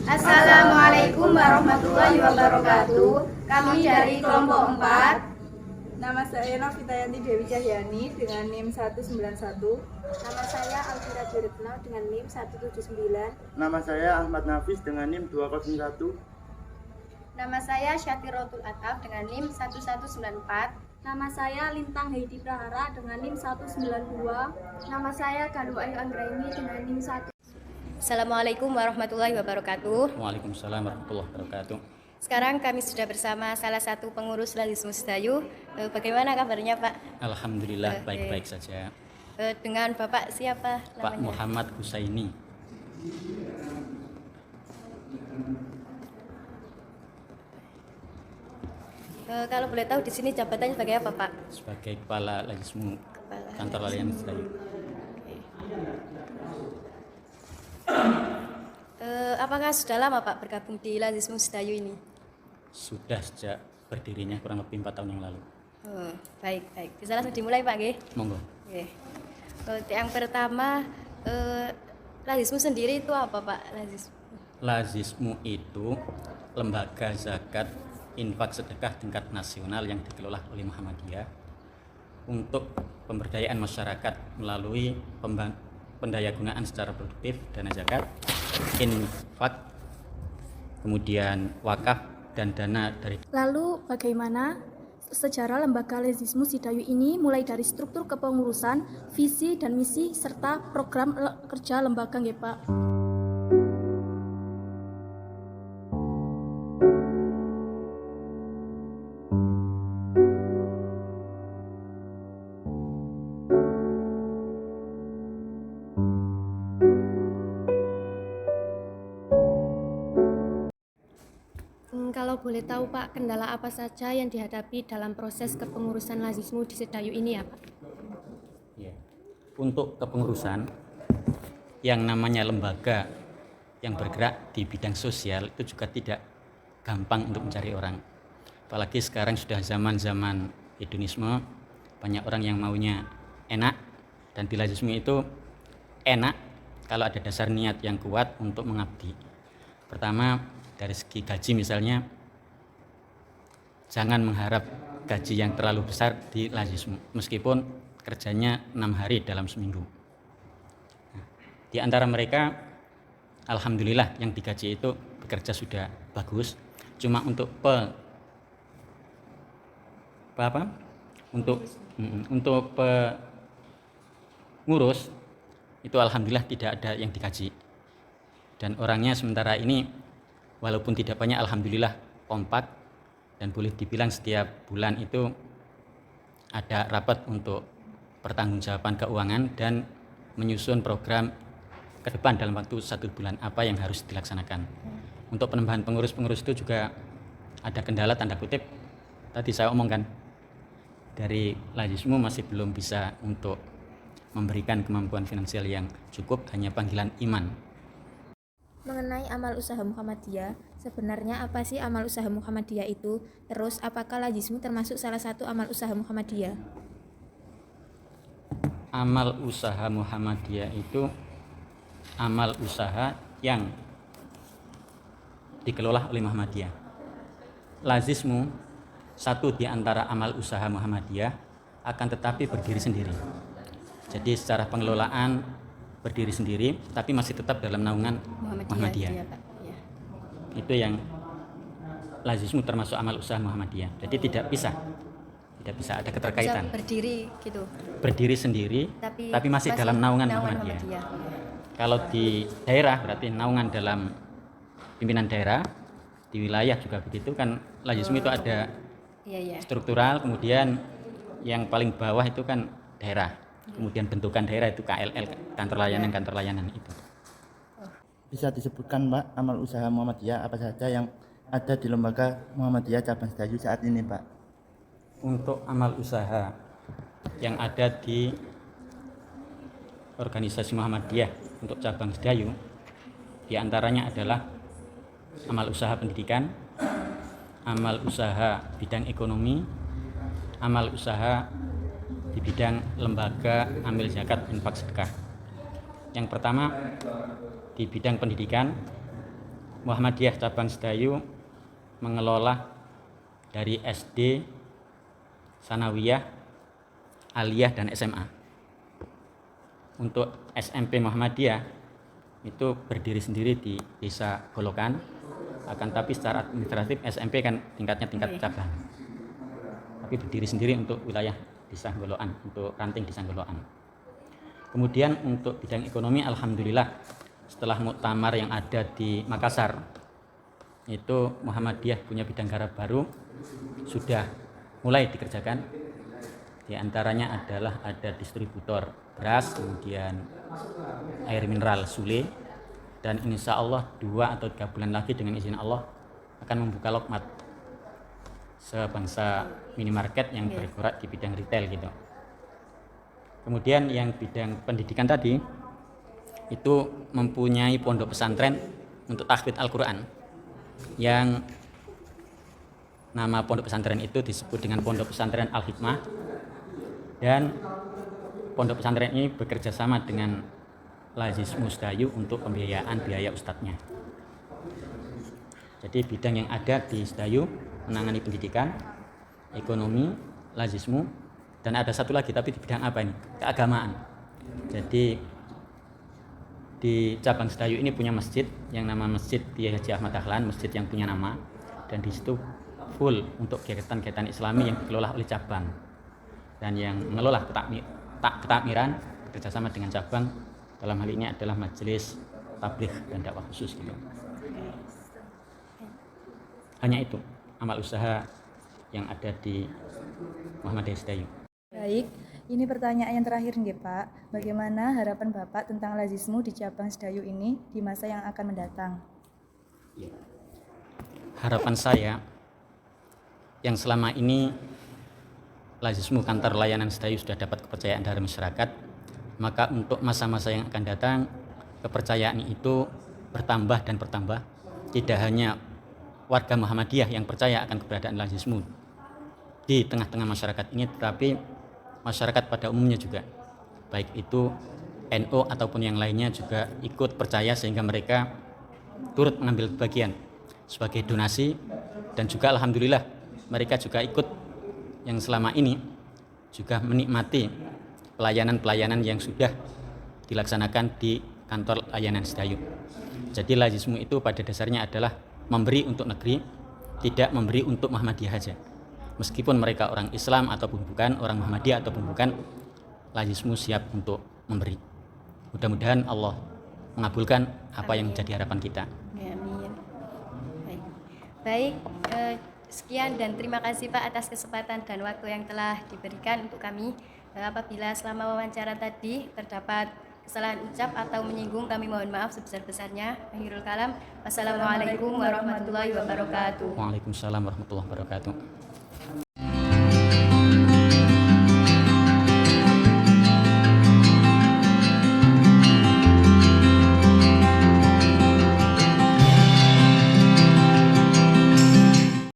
Assalamualaikum warahmatullahi wabarakatuh. Kami dari kelompok 4. Nama saya Novitayanti Dewi Cahyani dengan NIM 191. Nama saya Alvira Diretno dengan NIM 179. Nama saya Ahmad Nafis dengan NIM 201. Nama saya Syatirotul Ataf dengan NIM 1194. Nama saya Lintang Heidi Prahara dengan NIM 192. Nama saya Galuh Ayu Anggraini dengan NIM 1. Assalamualaikum warahmatullahi wabarakatuh. Waalaikumsalam warahmatullahi wabarakatuh. Sekarang kami sudah bersama salah satu pengurus Lazismu Sedayu. Bagaimana kabarnya Pak? Alhamdulillah baik-baik saja. Dengan Bapak siapa namanya? Pak Muhammad Husaini. Kalau boleh tahu di sini jabatannya sebagai apa Pak? Sebagai Kepala Lazismu Kantor Layanan Sedayu. Apakah sudah lama Pak bergabung di Lazismu Sedayu ini? Sudah sejak berdirinya kurang lebih 4 tahun yang lalu. Baik. Bisa langsung dimulai Pak nggih? Monggo. Oke. Yang pertama, Lazismu sendiri itu apa Pak? Lazismu itu lembaga zakat infak sedekah tingkat nasional yang dikelola oleh Muhammadiyah untuk pemberdayaan masyarakat melalui pendayagunaan secara produktif dana zakat, infak, kemudian wakaf dan dana dari. Lalu bagaimana sejarah lembaga Lazismu Sedayu ini mulai dari struktur kepengurusan, visi dan misi serta program kerja lembaga nggih Pak? Kalau boleh tahu Pak, kendala apa saja yang dihadapi dalam proses kepengurusan Lazismu di Sedayu ini ya Pak? Ya. Untuk kepengurusan yang namanya lembaga yang bergerak di bidang sosial itu juga tidak gampang untuk mencari orang. Apalagi sekarang sudah zaman-zaman hedonisme, banyak orang yang maunya enak, dan di Lazismu itu enak kalau ada dasar niat yang kuat untuk mengabdi. Pertama, dari segi gaji misalnya, jangan mengharap gaji yang terlalu besar di Lazismu, meskipun kerjanya 6 hari dalam seminggu. Nah, di antara mereka, alhamdulillah yang digaji itu bekerja sudah bagus. Cuma untuk untuk pengurus itu alhamdulillah tidak ada yang digaji. Dan orangnya sementara ini walaupun tidak banyak, alhamdulillah kompak, dan boleh dibilang setiap bulan itu ada rapat untuk pertanggungjawaban keuangan dan menyusun program ke depan dalam waktu 1 bulan apa yang harus dilaksanakan. Untuk penambahan pengurus itu juga ada kendala tanda kutip. Tadi saya omongkan, dari Lazismu masih belum bisa untuk memberikan kemampuan finansial yang cukup, hanya panggilan iman. Mengenai amal usaha Muhammadiyah, sebenarnya apa sih amal usaha Muhammadiyah itu? Terus apakah Lazismu termasuk salah satu amal usaha Muhammadiyah? Amal usaha Muhammadiyah itu amal usaha yang dikelola oleh Muhammadiyah. Lazismu satu di antara amal usaha Muhammadiyah, akan tetapi berdiri sendiri. Jadi secara pengelolaan berdiri sendiri, tapi masih tetap dalam naungan Muhammadiyah. Ya, Pak. Ya. Itu yang Lazismu termasuk amal usaha Muhammadiyah. Jadi tidak bisa ada keterkaitan. Bisa berdiri gitu. Berdiri sendiri, tapi masih dalam naungan Muhammadiyah. Kalau di daerah berarti naungan dalam pimpinan daerah, di wilayah juga begitu kan. Lazismu itu ada struktural, kemudian yang paling bawah itu kan daerah. Kemudian bentukan daerah itu KLL, kantor layanan itu. Bisa disebutkan Pak, amal usaha Muhammadiyah apa saja yang ada di lembaga Muhammadiyah cabang Sedayu saat ini Pak? Untuk amal usaha yang ada di organisasi Muhammadiyah untuk cabang Sedayu, diantaranya adalah amal usaha pendidikan, amal usaha bidang ekonomi, amal usaha di bidang lembaga amil zakat infak sedekah. Yang pertama di bidang pendidikan Muhammadiyah Cabang Sedayu mengelola dari SD, Sanawiyah, Aliyah, dan SMA. Untuk SMP Muhammadiyah itu berdiri sendiri di Desa Golokan, akan tapi secara administratif SMP kan tingkat cabang. Tapi berdiri sendiri untuk wilayah Desa Golokan, untuk ranting Desa Golokan. Kemudian untuk bidang ekonomi, alhamdulillah setelah muktamar yang ada di Makassar, itu Muhammadiyah punya bidang garap baru sudah mulai dikerjakan. Di antaranya adalah ada distributor beras, kemudian air mineral Sule, dan insya Allah 2 atau 3 bulan lagi dengan izin Allah akan membuka lokmat sebangsa minimarket yang bergerak di bidang retail gitu. Kemudian yang bidang pendidikan tadi itu mempunyai pondok pesantren untuk tahfidz Al-Quran, yang nama pondok pesantren itu disebut dengan Pondok Pesantren Al-Hikmah, dan pondok pesantren ini bekerja sama dengan Lazismu Sedayu untuk pembiayaan biaya ustadznya. Jadi bidang yang ada di Sedayu menangani pendidikan, ekonomi, Lazismu, dan ada satu lagi tapi di bidang apa ini? Keagamaan. Jadi di cabang Sedayu ini punya masjid yang nama Masjid Kiai Haji Ahmad Dahlan, masjid yang punya nama, dan di situ full untuk kegiatan-kegiatan Islami yang dikelola oleh cabang, dan yang mengelola ketakmiran bekerjasama dengan cabang, dalam hal ini adalah majelis tabligh dan dakwah khusus gitu. Hanya itu amal usaha yang ada di Muhammadiyah Sedayu. Baik, ini pertanyaan yang terakhir nggih Pak. Bagaimana harapan Bapak tentang Lazismu di cabang Sedayu ini di masa yang akan mendatang? Harapan saya yang selama ini Lazismu Kantor Layanan Sedayu sudah dapat kepercayaan dari masyarakat, maka untuk masa-masa yang akan datang kepercayaan itu bertambah dan bertambah. Tidak hanya warga Muhammadiyah yang percaya akan keberadaan Lazismu di tengah-tengah masyarakat ini, tetapi masyarakat pada umumnya juga, baik itu NU ataupun yang lainnya juga ikut percaya, sehingga mereka turut mengambil bagian sebagai donasi, dan juga alhamdulillah mereka juga ikut yang selama ini juga menikmati pelayanan-pelayanan yang sudah dilaksanakan di kantor layanan Sedayu. Jadi Lazismu itu pada dasarnya adalah memberi untuk negeri, tidak memberi untuk Muhammadiyah saja. Meskipun mereka orang Islam ataupun bukan, orang Muhammadiyah ataupun bukan, Lazismu siap untuk memberi. Mudah-mudahan Allah mengabulkan apa yang menjadi harapan kita. Amin. Baik, sekian dan terima kasih Pak atas kesempatan dan waktu yang telah diberikan untuk kami. Apabila selama wawancara tadi terdapat kesalahan ucap atau menyinggung, kami mohon maaf sebesar-besarnya. Akhirul kalam. Wassalamualaikum warahmatullahi wabarakatuh. Waalaikumsalam warahmatullahi wabarakatuh.